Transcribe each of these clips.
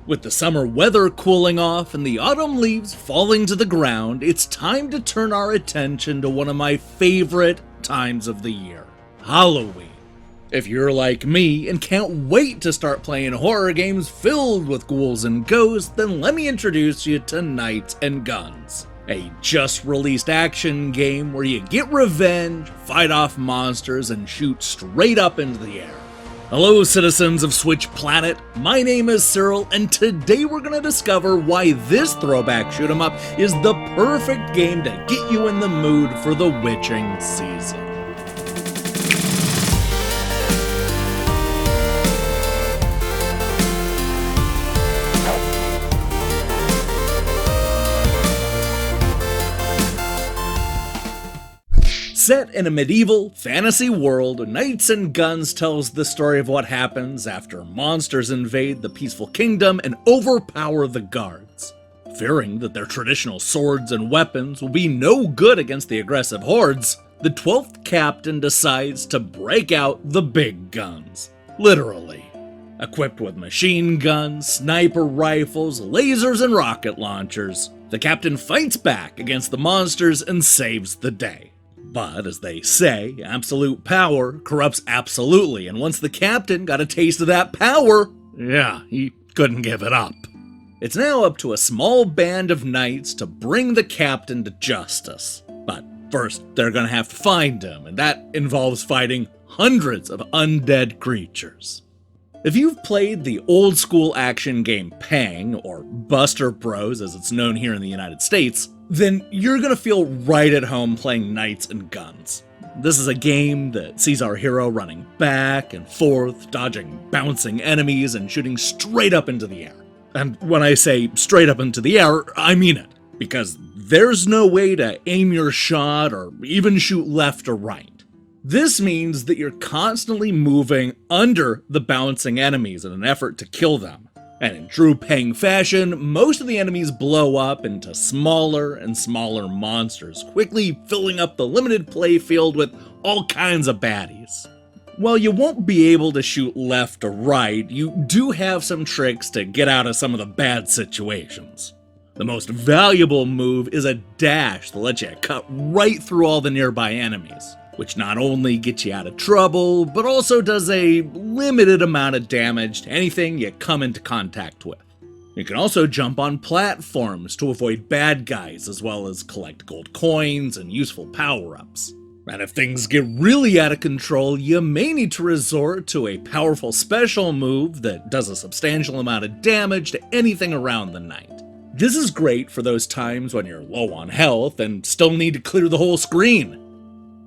With the summer weather cooling off and the autumn leaves falling to the ground, it's time to turn our attention to one of my favorite times of the year, Halloween. If you're like me and can't wait to start playing horror games filled with ghouls and ghosts, then let me introduce you to Knights and Guns, a just-released action game where you get revenge, fight off monsters, and shoot straight up into the air. Hello citizens of Switch Planet, my name is Cyril, and today we're going to discover why this throwback shoot-'em-up is the perfect game to get you in the mood for the witching season. Set in a medieval fantasy world, Knights and Guns tells the story of what happens after monsters invade the peaceful kingdom and overpower the guards. Fearing that their traditional swords and weapons will be no good against the aggressive hordes, the 12th captain decides to break out the big guns. Literally. Equipped with machine guns, sniper rifles, lasers, and rocket launchers, the captain fights back against the monsters and saves the day. But, as they say, absolute power corrupts absolutely, and once the captain got a taste of that power, he couldn't give it up. It's now up to a small band of knights to bring the captain to justice. But first, they're gonna have to find him, and that involves fighting hundreds of undead creatures. If you've played the old-school action game Pang, or Buster Bros as it's known here in the United States, then you're gonna feel right at home playing Knights and Guns. This is a game that sees our hero running back and forth, dodging bouncing enemies and shooting straight up into the air. And when I say straight up into the air, I mean it, because there's no way to aim your shot or even shoot left or right. This means that you're constantly moving under the bouncing enemies in an effort to kill them. And in true Pang fashion, most of the enemies blow up into smaller and smaller monsters, quickly filling up the limited playfield with all kinds of baddies. While you won't be able to shoot left or right, you do have some tricks to get out of some of the bad situations. The most valuable move is a dash that lets you cut right through all the nearby enemies, which not only gets you out of trouble, but also does a limited amount of damage to anything you come into contact with. You can also jump on platforms to avoid bad guys, as well as collect gold coins and useful power-ups. And if things get really out of control, you may need to resort to a powerful special move that does a substantial amount of damage to anything around the knight. This is great for those times when you're low on health and still need to clear the whole screen.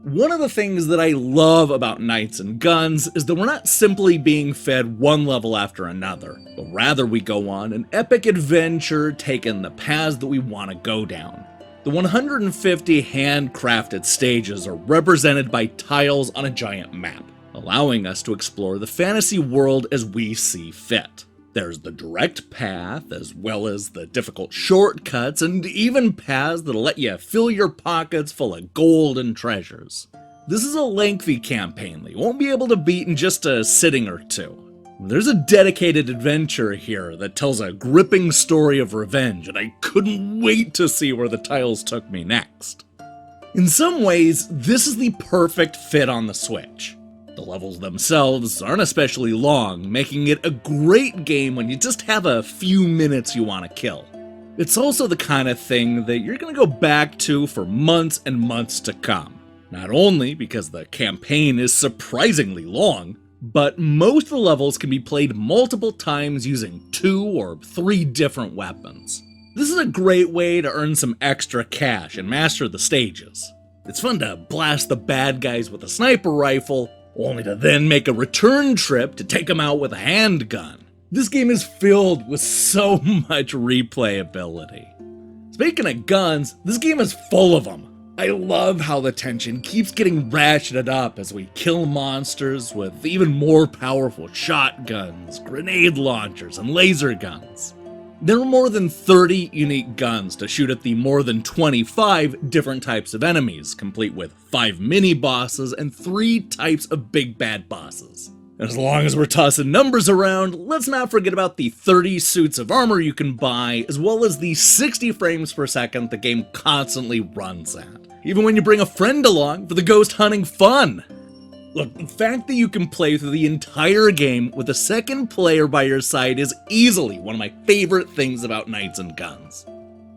One of the things that I love about Knights and Guns is that we're not simply being fed one level after another, but rather we go on an epic adventure taking the paths that we want to go down. The 150 handcrafted stages are represented by tiles on a giant map, allowing us to explore the fantasy world as we see fit. There's the direct path, as well as the difficult shortcuts, and even paths that'll let you fill your pockets full of gold and treasures. This is a lengthy campaign that you won't be able to beat in just a sitting or two. There's a dedicated adventure here that tells a gripping story of revenge, and I couldn't wait to see where the tiles took me next. In some ways, this is the perfect fit on the Switch. The levels themselves aren't especially long, making it a great game when you just have a few minutes you want to kill. It's also the kind of thing that you're going to go back to for months and months to come. Not only because the campaign is surprisingly long, but most of the levels can be played multiple times using 2 or 3 different weapons. This is a great way to earn some extra cash and master the stages. It's fun to blast the bad guys with a sniper rifle, only to then make a return trip to take them out with a handgun. This game is filled with so much replayability. Speaking of guns, this game is full of them. I love how the tension keeps getting ratcheted up as we kill monsters with even more powerful shotguns, grenade launchers, and laser guns. There are more than 30 unique guns to shoot at the more than 25 different types of enemies, complete with 5 mini-bosses and 3 types of big bad bosses. As long as we're tossing numbers around, let's not forget about the 30 suits of armor you can buy, as well as the 60 frames per second the game constantly runs at, even when you bring a friend along for the ghost hunting fun. Look, the fact that you can play through the entire game with a second player by your side is easily one of my favorite things about Knights and Guns.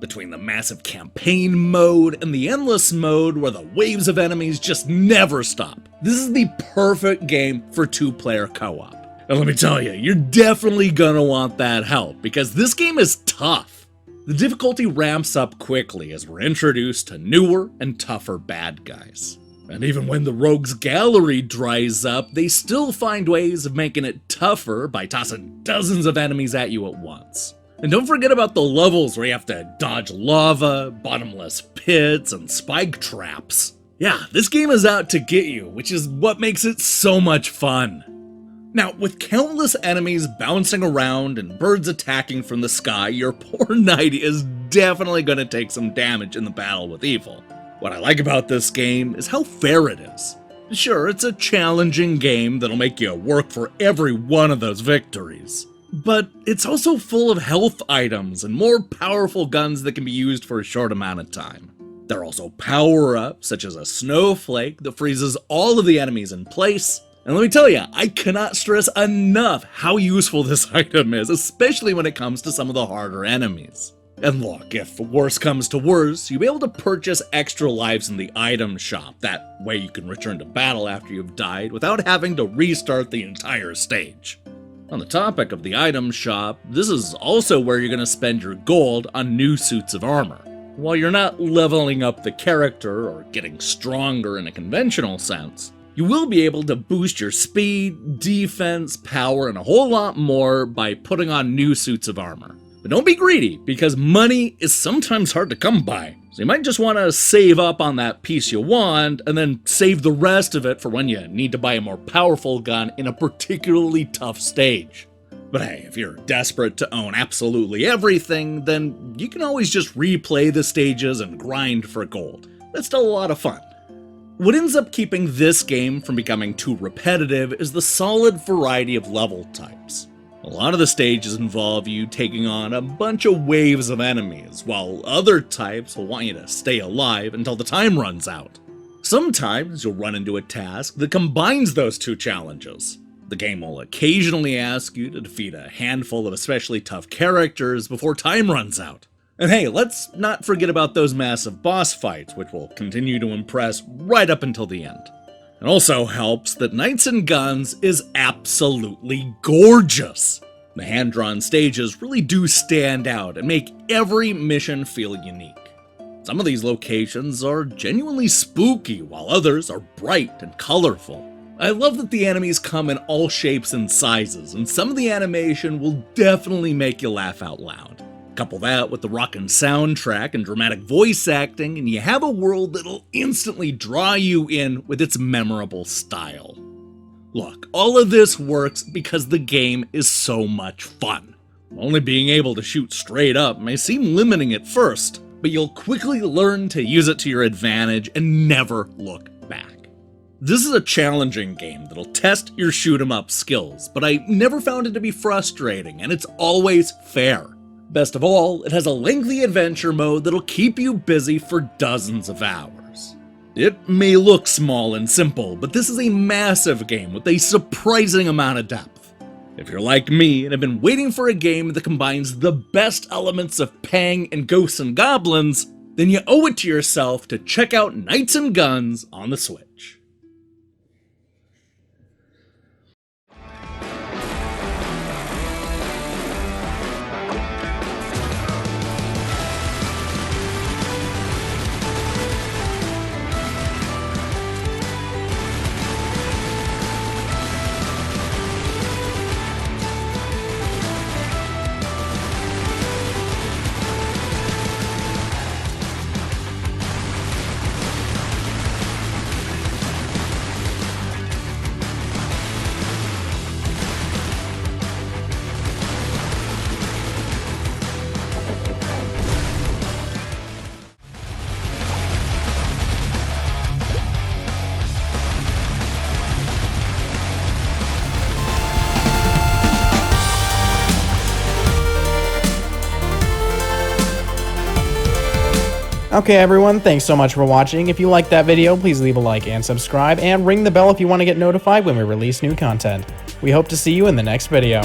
Between the massive campaign mode and the endless mode where the waves of enemies just never stop, this is the perfect game for two-player co-op. And let me tell you, you're definitely gonna want that help, because this game is tough. The difficulty ramps up quickly as we're introduced to newer and tougher bad guys. And even when the rogues gallery dries up, they still find ways of making it tougher by tossing dozens of enemies at you at once. And don't forget about the levels where you have to dodge lava, bottomless pits, and spike traps. Yeah, this game is out to get you, which is what makes it so much fun. Now, with countless enemies bouncing around and birds attacking from the sky, your poor knight is definitely going to take some damage in the battle with evil. What I like about this game is how fair it is. Sure, it's a challenging game that'll make you work for every one of those victories, but it's also full of health items and more powerful guns that can be used for a short amount of time. There are also power-ups, such as a snowflake that freezes all of the enemies in place. And let me tell you, I cannot stress enough how useful this item is, especially when it comes to some of the harder enemies. And look, if worse comes to worse, you'll be able to purchase extra lives in the item shop. That way you can return to battle after you've died without having to restart the entire stage. On the topic of the item shop, this is also where you're going to spend your gold on new suits of armor. While you're not leveling up the character or getting stronger in a conventional sense, you will be able to boost your speed, defense, power, and a whole lot more by putting on new suits of armor. But don't be greedy, because money is sometimes hard to come by. So you might just want to save up on that piece you want, and then save the rest of it for when you need to buy a more powerful gun in a particularly tough stage. But hey, if you're desperate to own absolutely everything, then you can always just replay the stages and grind for gold. That's still a lot of fun. What ends up keeping this game from becoming too repetitive is the solid variety of level types. A lot of the stages involve you taking on a bunch of waves of enemies, while other types will want you to stay alive until the time runs out. Sometimes you'll run into a task that combines those two challenges. The game will occasionally ask you to defeat a handful of especially tough characters before time runs out. And hey, let's not forget about those massive boss fights, which will continue to impress right up until the end. It also helps that Knights and Guns is absolutely gorgeous. The hand-drawn stages really do stand out and make every mission feel unique. Some of these locations are genuinely spooky, while others are bright and colorful. I love that the enemies come in all shapes and sizes, and some of the animation will definitely make you laugh out loud. Couple that with the rockin' soundtrack and dramatic voice acting, and you have a world that'll instantly draw you in with its memorable style. Look, all of this works because the game is so much fun. Only being able to shoot straight up may seem limiting at first, but you'll quickly learn to use it to your advantage and never look back. This is a challenging game that'll test your shoot 'em up skills, but I never found it to be frustrating, and it's always fair. Best of all, it has a lengthy adventure mode that'll keep you busy for dozens of hours. It may look small and simple, but this is a massive game with a surprising amount of depth. If you're like me and have been waiting for a game that combines the best elements of Pang and Ghosts and Goblins, then you owe it to yourself to check out Knights and Guns on the Switch. Okay everyone, thanks so much for watching. If you liked that video, please leave a like and subscribe, and ring the bell if you want to get notified when we release new content. We hope to see you in the next video.